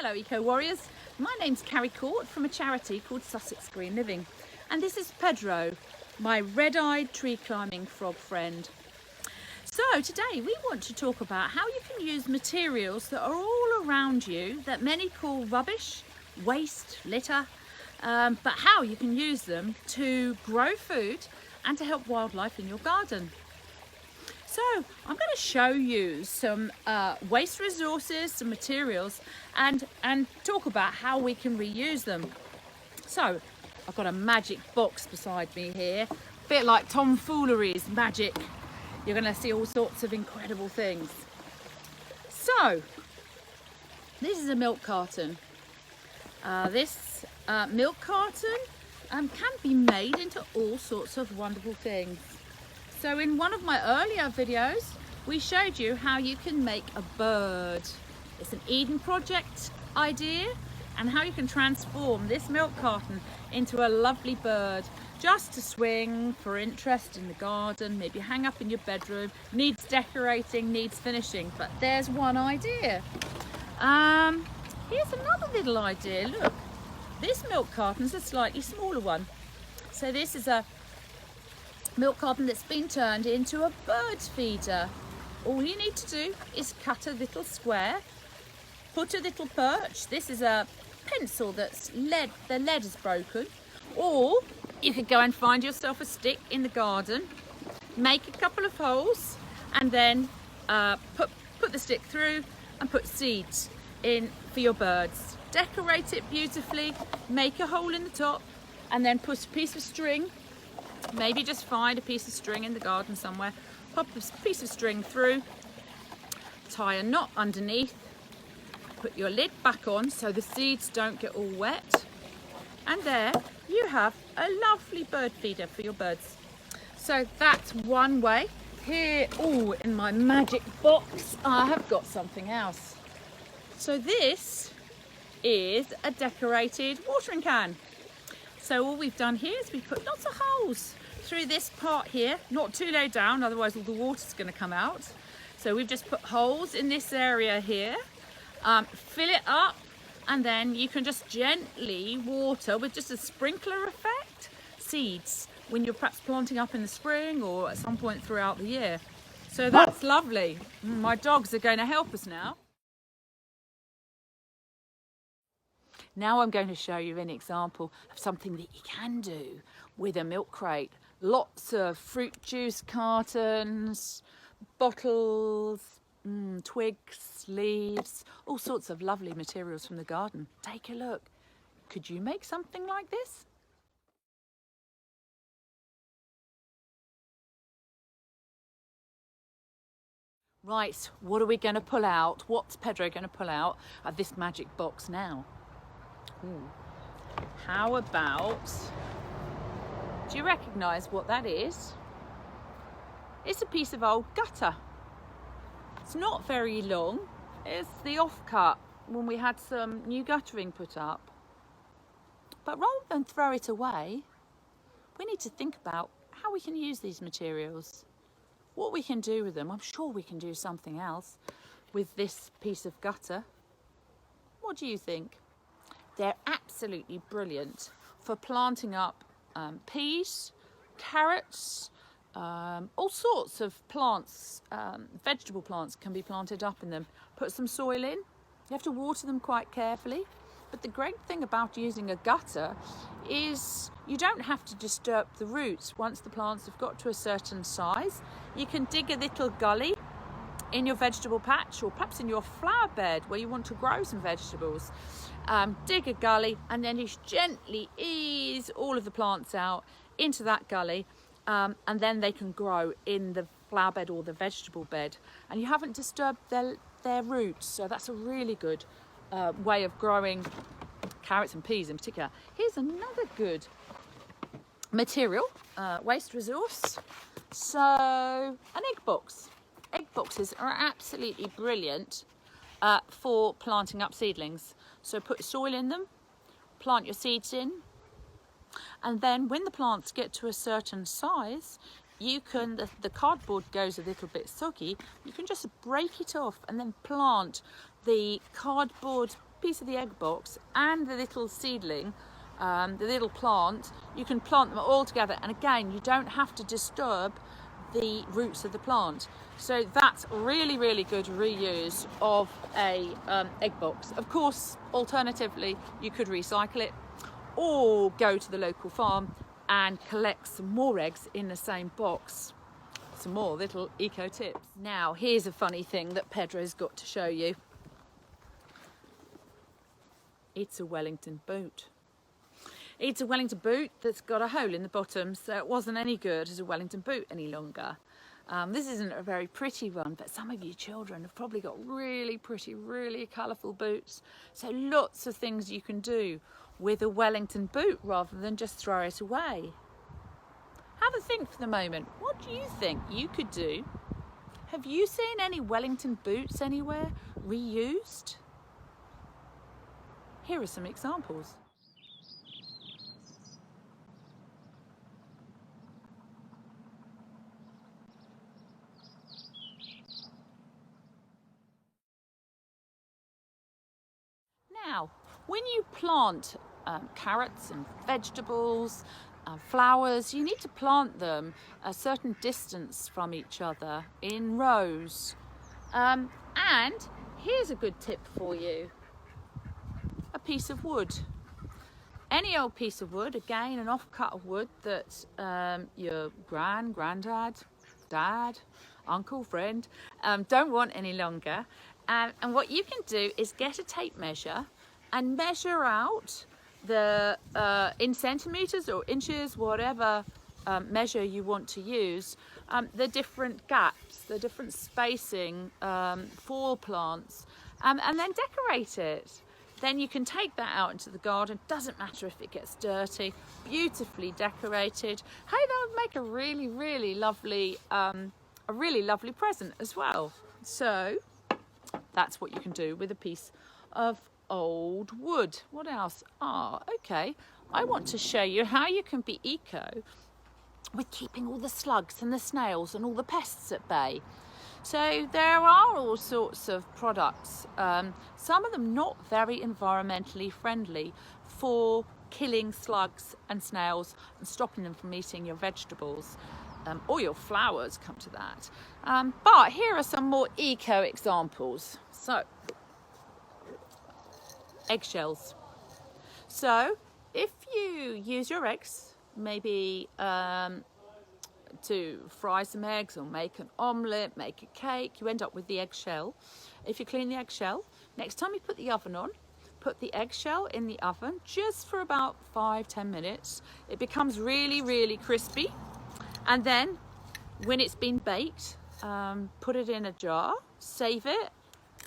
Hello Eco Warriors, my name's Carrie Court from a charity called Sussex Green Living, and this is Pedro, my red-eyed tree climbing frog friend. So today we want to talk about how you can use materials that are all around you that many call rubbish, waste, litter, but how you can use them to grow food and to help wildlife in your garden. So I'm going to show you some waste resources, some materials, and talk about how we can reuse them. So I've got a magic box beside me here, a bit like tomfoolery's magic. You're going to see all sorts of incredible things. So this is a milk carton. This milk carton can be made into all sorts of wonderful things. So in one of my earlier videos, we showed you how you can make a bird. It's an Eden project idea, and how you can transform this milk carton into a lovely bird just to swing for interest in the garden, maybe hang up in your bedroom, needs decorating, needs finishing. But there's one idea. Here's another little idea. Look, this milk carton's a slightly smaller one. So this is a milk carton that's been turned into a bird feeder. All you need to do is cut a little square, put a little perch. This is a pencil that's the lead is broken, or you could go and find yourself a stick in the garden, make a couple of holes, and then put the stick through and put seeds in for your birds. Decorate it beautifully, make a hole in the top, and then put a piece of string. Maybe just find a piece of string in the garden somewhere, pop a piece of string through, tie a knot underneath, put your lid back on so the seeds don't get all wet, and there you have a lovely bird feeder for your birds. So that's one way. Here, in my magic box, I have got something else. So this is a decorated watering can. So all we've done here is we've put lots of holes through this part here, not too low down, otherwise all the water's going to come out. So we've just put holes in this area here, fill it up, and then you can just gently water with just a sprinkler effect seeds when you're perhaps planting up in the spring or at some point throughout the year. So that's lovely. My dogs are going to help us now. Now I'm going to show you an example of something that you can do with a milk crate. Lots of fruit juice cartons, bottles, twigs, leaves, all sorts of lovely materials from the garden. Take a look. Could you make something like this? Right, what are we going to pull out? What's Pedro going to pull out of this magic box now? How about, do you recognise what that is? It's a piece of old gutter. It's not very long. It's the offcut when we had some new guttering put up. But rather than throw it away, we need to think about how we can use these materials, what we can do with them. I'm sure we can do something else with this piece of gutter. What do you think? They're absolutely brilliant for planting up peas, carrots, all sorts of plants, vegetable plants can be planted up in them. Put some soil in. You have to water them quite carefully. But the great thing about using a gutter is you don't have to disturb the roots once the plants have got to a certain size. You can dig a little gully in your vegetable patch, or perhaps in your flower bed where you want to grow some vegetables. Dig a gully, and then you gently ease all of the plants out into that gully, and then they can grow in the flower bed or the vegetable bed, and you haven't disturbed their roots. So that's a really good way of growing carrots and peas in particular. Here's another good material, waste resource. So an egg box. Egg boxes are absolutely brilliant for planting up seedlings. So put soil in them, plant your seeds in, and then when the plants get to a certain size, you can, the cardboard goes a little bit soggy, you can just break it off and then plant the cardboard piece of the egg box and the little seedling, the little plant, you can plant them all together, and again, you don't have to disturb the roots of the plant. So that's really, really good reuse of a egg box. Of course, alternatively, you could recycle it or go to the local farm and collect some more eggs in the same box. Some more little eco tips. Now, here's a funny thing that Pedro's got to show you. It's a Wellington boot. It's a Wellington boot that's got a hole in the bottom, so it wasn't any good as a Wellington boot any longer. This isn't a very pretty one, but some of you children have probably got really pretty, really colourful boots. So lots of things you can do with a Wellington boot rather than just throw it away. Have a think for the moment. What do you think you could do? Have you seen any Wellington boots anywhere reused? Here are some examples. Now, when you plant carrots and vegetables, flowers, you need to plant them a certain distance from each other in rows. And here's a good tip for you. A piece of wood. Any old piece of wood, again an offcut of wood that your granddad, dad, uncle, friend don't want any longer. And what you can do is get a tape measure and measure out the in centimeters or inches, whatever measure you want to use, the different gaps, the different spacing for plants, and then decorate it. Then you can take that out into the garden. Doesn't matter if it gets dirty, beautifully decorated. Hey, that would make a really, really lovely present as well. So that's what you can do with a piece of old wood. What else? Okay, I want to show you how you can be eco with keeping all the slugs and the snails and all the pests at bay. So there are all sorts of products, some of them not very environmentally friendly, for killing slugs and snails and stopping them from eating your vegetables. Or your flowers, come to that. But here are some more eco examples. So, eggshells. So, if you use your eggs, maybe to fry some eggs or make an omelette, make a cake, you end up with the eggshell. If you clean the eggshell, next time you put the oven on, put the eggshell in the oven just for about 5-10 minutes. It becomes really, really crispy. And then when it's been baked, put it in a jar, save it,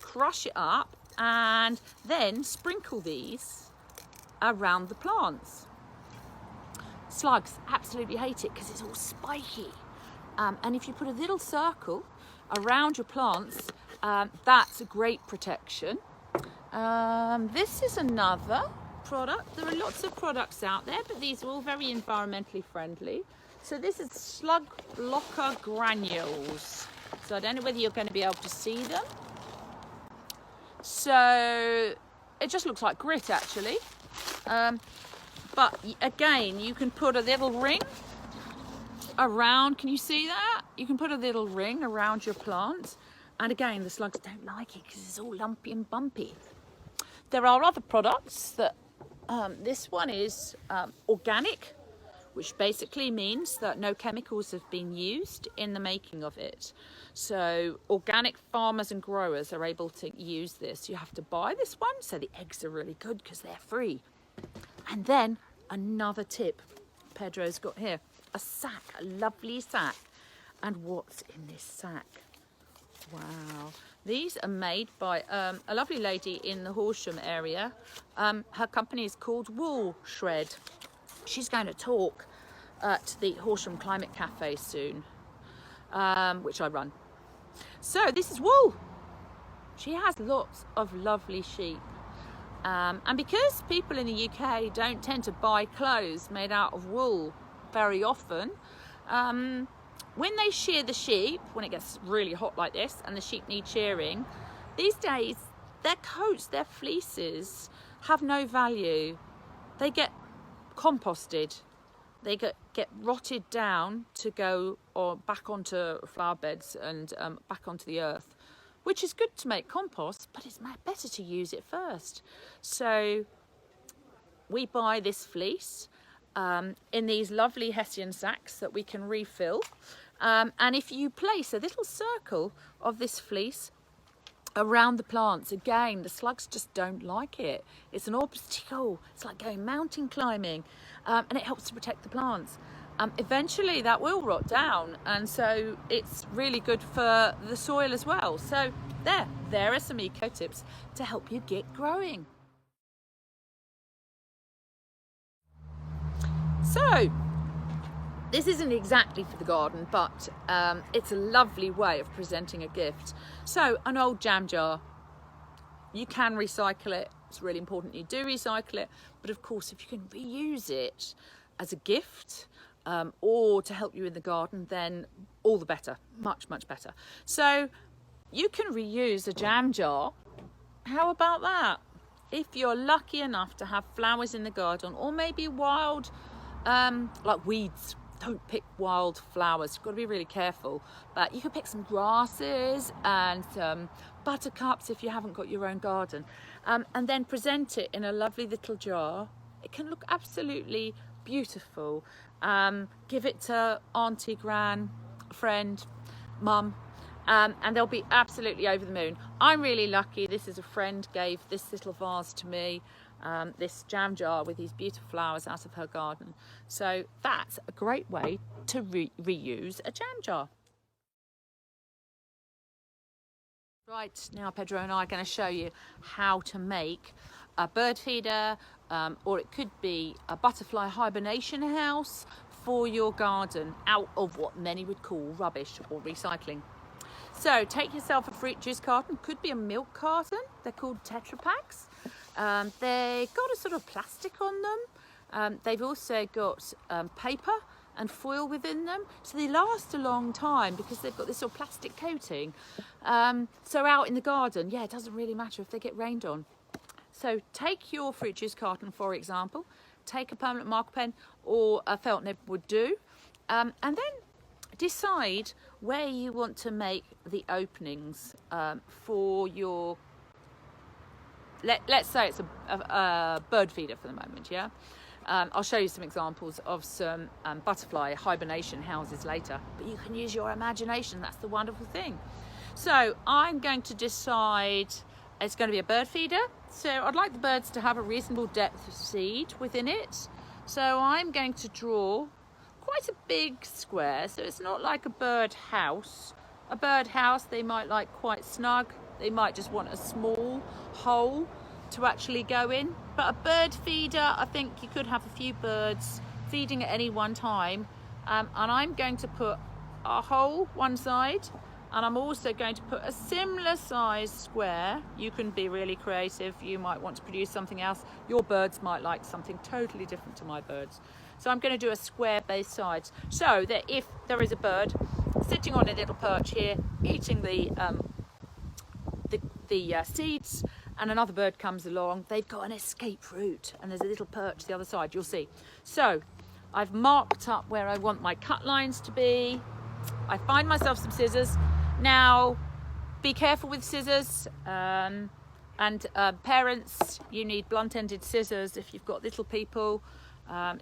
crush it up, and then sprinkle these around the plants. Slugs absolutely hate it because it's all spiky. And if you put a little circle around your plants, that's a great protection. This is another product. There are lots of products out there, but these are all very environmentally friendly. So this is slug blocker granules. So I don't know whether you're going to be able to see them. So it just looks like grit actually. But again, you can put a little ring around, can you see that? You can put a little ring around your plant. And again, the slugs don't like it because it's all lumpy and bumpy. There are other products that, this one is organic, which basically means that no chemicals have been used in the making of it. So organic farmers and growers are able to use this. You have to buy this one, so the eggs are really good because they're free. And then another tip Pedro's got here, a sack, a lovely sack. And what's in this sack? Wow. These are made by a lovely lady in the Horsham area. Her company is called Wool Shred. She's going to talk at the Horsham Climate Cafe soon, which I run. So this is wool. She has lots of lovely sheep. And because people in the UK don't tend to buy clothes made out of wool very often, when they shear the sheep, when it gets really hot like this and the sheep need shearing, these days their coats, their fleeces have no value. They get composted. They get rotted down to go or back onto flower beds and back onto the earth, which is good to make compost, but it's better to use it first. So we buy this fleece in these lovely hessian sacks that we can refill. And if you place a little circle of this fleece around the plants, again, the slugs just don't like it. It's an obstacle. It's like going mountain climbing, and it helps to protect the plants. Eventually that will rot down, and so it's really good for the soil as well. So there are some eco tips to help you get growing. So this isn't exactly for the garden, but it's a lovely way of presenting a gift. So an old jam jar, you can recycle it. It's really important you do recycle it, but of course if you can reuse it as a gift or to help you in the garden, then all the better, much better. So you can reuse a jam jar. How about that? If you're lucky enough to have flowers in the garden, or maybe wild like weeds. Don't pick wild flowers, you've got to be really careful, but you can pick some grasses and some buttercups if you haven't got your own garden, and then present it in a lovely little jar. It can look absolutely beautiful. Give it to auntie, gran, friend, mum, and they'll be absolutely over the moon. I'm really lucky. This is a friend gave this little vase to me, this jam jar with these beautiful flowers out of her garden. So that's a great way to reuse a jam jar. Right, now Pedro and I are going to show you how to make a bird feeder, or it could be a butterfly hibernation house for your garden out of what many would call rubbish or recycling. So take yourself a fruit juice carton, could be a milk carton, they're called Tetra Paks. They've got a sort of plastic on them. They've also got paper and foil within them, so they last a long time because they've got this sort of plastic coating. So out in the garden, yeah, it doesn't really matter if they get rained on. So take your fruit juice carton, for example, take a permanent marker pen or a felt nib would do, and then decide where you want to make the openings for your, let's say it's a bird feeder for the moment, yeah? I'll show you some examples of some butterfly hibernation houses later, but you can use your imagination. That's the wonderful thing. So I'm going to decide it's going to be a bird feeder. So I'd like the birds to have a reasonable depth of seed within it. So I'm going to draw quite a big square. So it's not like a bird house. A bird house they might like quite snug. They might just want a small hole to actually go in. But a bird feeder, I think you could have a few birds feeding at any one time. And I'm going to put a hole one side, and I'm also going to put a similar size square. You can be really creative. You might want to produce something else. Your birds might like something totally different to my birds. So I'm going to do a square base sides, so that if there is a bird sitting on a little perch here, eating the seeds, and another bird comes along, they've got an escape route, and there's a little perch the other side, you'll see. So I've marked up where I want my cut lines to be. I find myself some scissors. Now, be careful with scissors, and parents, you need blunt-ended scissors if you've got little people.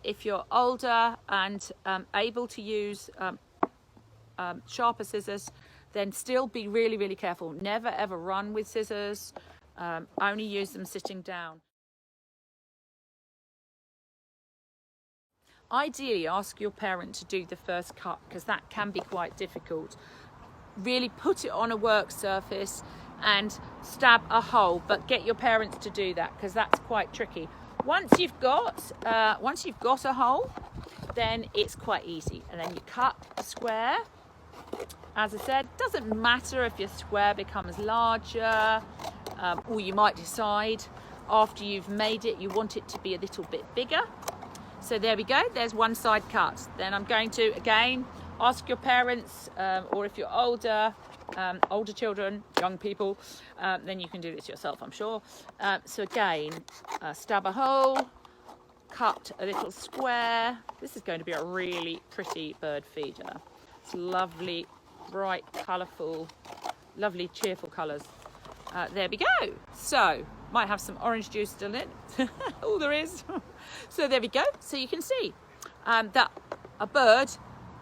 If you're older and able to use sharper scissors, then still be really, really careful. Never ever run with scissors. Only use them sitting down. Ideally, ask your parent to do the first cut, because that can be quite difficult. Really put it on a work surface and stab a hole, but get your parents to do that, because that's quite tricky. Once you've got a hole, then it's quite easy, and then you cut a square. As I said, doesn't matter if your square becomes larger, or you might decide after you've made it you want it to be a little bit bigger. So there we go, there's one side cut. Then I'm going to, again, ask your parents, or if you're older, older children, young people, then you can do this yourself, I'm sure. So again, stab a hole, cut a little square. This is going to be a really pretty bird feeder. It's lovely, bright, colourful, lovely, cheerful colours. There we go. So, might have some orange juice still in it. All there is. So there we go. So you can see that a bird,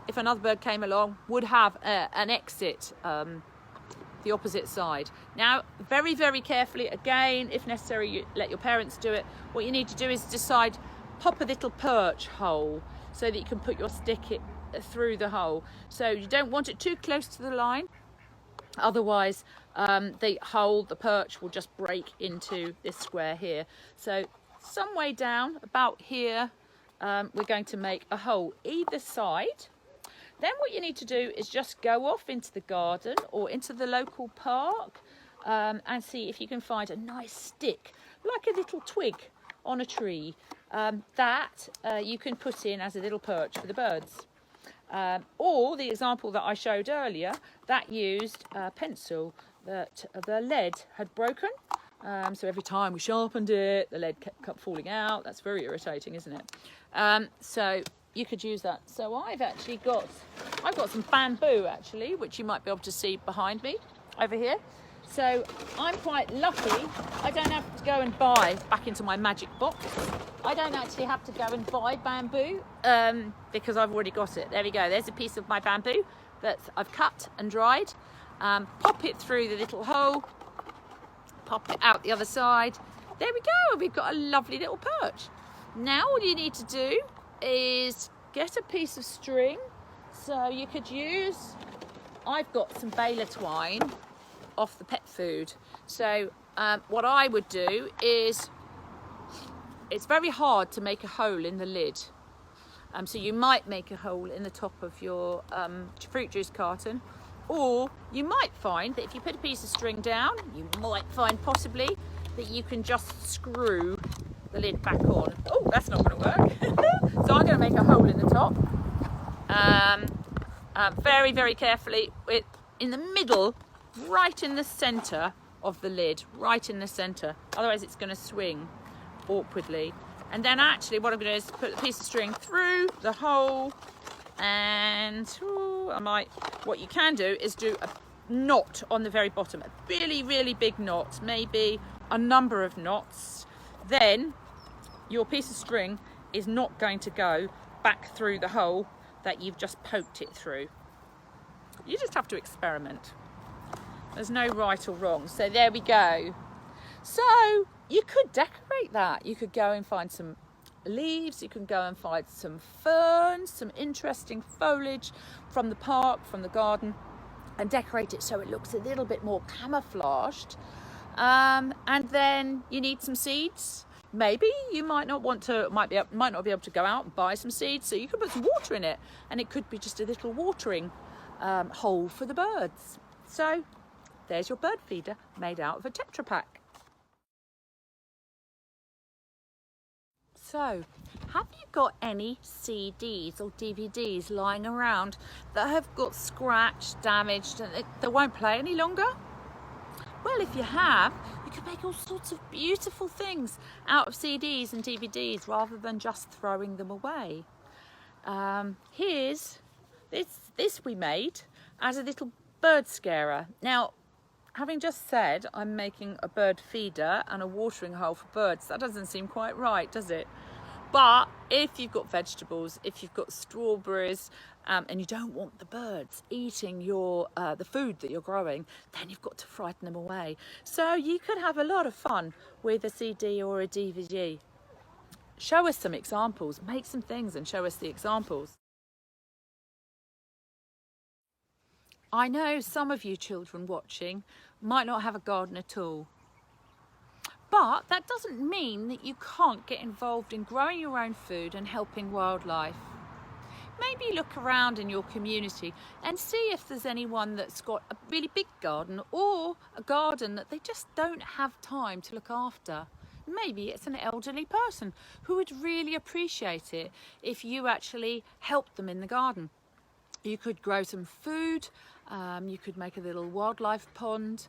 if another bird came along, would have an exit the opposite side. Now, very, very carefully, again, if necessary, you let your parents do it. What you need to do is decide, pop a little perch hole so that you can put your stick through the hole. So you don't want it too close to the line, otherwise the perch will just break into this square here. So some way down, about here, we're going to make a hole either side. Then what you need to do is just go off into the garden or into the local park and see if you can find a nice stick, like a little twig on a tree, that you can put in as a little perch for the birds. Or the example that I showed earlier, that used a pencil that the lead had broken. So every time we sharpened it, the lead kept falling out. That's very irritating, isn't it? So you could use that. So I've got some bamboo actually, which you might be able to see behind me over here. So I'm quite lucky. I don't have to go and buy back into my magic box. I don't actually have to go and buy bamboo because I've already got it. There we go. There's a piece of my bamboo that I've cut and dried. Pop it through the little hole. Pop it out the other side. There we go. We've got a lovely little perch. Now all you need to do is get a piece of string. So you could use, I've got some baler twine off the pet food. So what I would do is, it's very hard to make a hole in the lid. So you might make a hole in the top of your fruit juice carton, or you might find that if you put a piece of string down, you might find possibly that you can just screw the lid back on. Oh, that's not going to work. So I'm going to make a hole in the top. Very, very carefully, in the middle, right in the centre of the lid, right in the centre. Otherwise it's going to swing awkwardly. And then actually what I'm going to do is put a piece of string through the hole, and what you can do is do a knot on the very bottom, a really, really big knot, maybe a number of knots. Then your piece of string is not going to go back through the hole that you've just poked it through. You just have to experiment. There's no right or wrong. So there we go. So you could decorate that. You could go and find some leaves. You can go and find some ferns, some interesting foliage from the park, from the garden, and decorate it so it looks a little bit more camouflaged. And then you need some seeds. Maybe you might not be able to go out and buy some seeds, so you could put some water in it, and it could be just a little watering hole for the birds. So there's your bird feeder made out of a Tetra Pak. So, have you got any CDs or DVDs lying around that have got scratched, damaged, and they won't play any longer? Well, if you have, you can make all sorts of beautiful things out of CDs and DVDs rather than just throwing them away. Here's this we made as a little bird scarer. Now, having just said I'm making a bird feeder and a watering hole for birds, that doesn't seem quite right, does it? But if you've got vegetables, if you've got strawberries, and you don't want the birds eating the food that you're growing, then you've got to frighten them away. So you could have a lot of fun with a CD or a DVD. Show us some examples, make some things and show us the examples. I know some of you children watching might not have a garden at all. But that doesn't mean that you can't get involved in growing your own food and helping wildlife. Maybe look around in your community and see if there's anyone that's got a really big garden, or a garden that they just don't have time to look after. Maybe it's an elderly person who would really appreciate it if you actually helped them in the garden. You could grow some food You could make a little wildlife pond.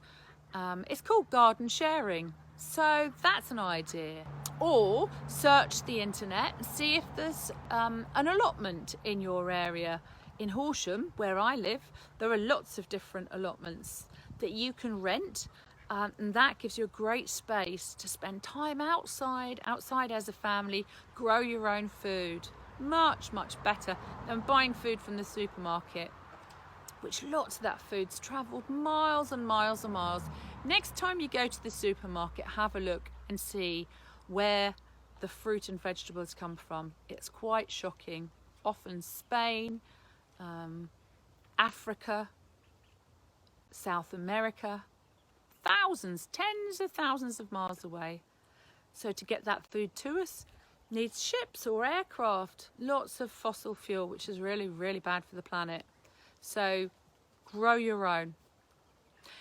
It's called garden sharing, so that's an idea. Or search the internet and see if there's an allotment in your area. In Horsham, where I live, there are lots of different allotments that you can rent, and that gives you a great space to spend time outside as a family, grow your own food. Much better than buying food from the supermarket, which lots of that food's travelled miles and miles and miles. Next time you go to the supermarket, have a look and see where the fruit and vegetables come from. It's quite shocking. Often Spain, Africa, South America, thousands, tens of thousands of miles away. So to get that food to us needs ships or aircraft, lots of fossil fuel, which is really bad for the planet. So grow your own.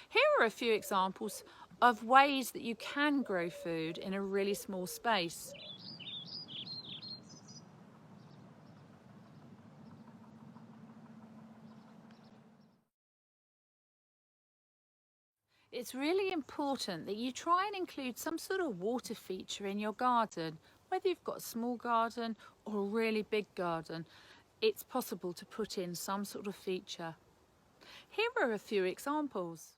Here are a few examples of ways that you can grow food in a really small space. It's really important that you try and include some sort of water feature in your garden. Whether you've got a small garden or a really big garden, it's possible to put in some sort of feature. Here are a few examples.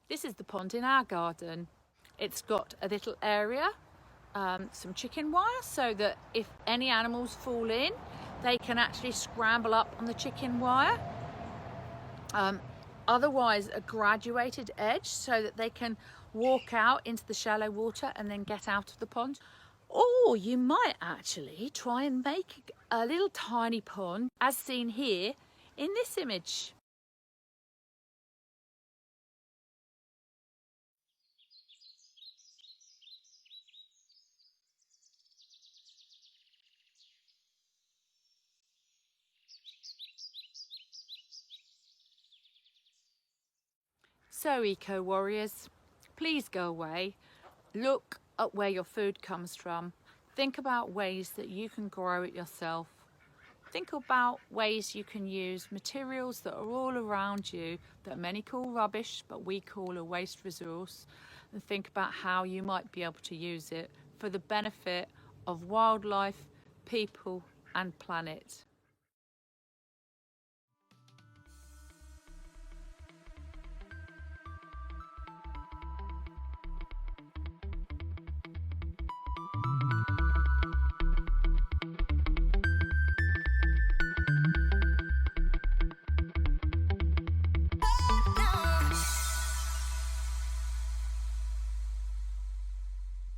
This is the pond in our garden. It's got a little area, some chicken wire, so that if any animals fall in, they can actually scramble up on the chicken wire. Otherwise, a graduated edge so that they can walk out into the shallow water and then get out of the pond. Or you might actually try and make a little tiny pond, as seen here in this image. So eco-warriors, please go away, look at where your food comes from, think about ways that you can grow it yourself, think about ways you can use materials that are all around you that many call rubbish but we call a waste resource, and think about how you might be able to use it for the benefit of wildlife, people and planet.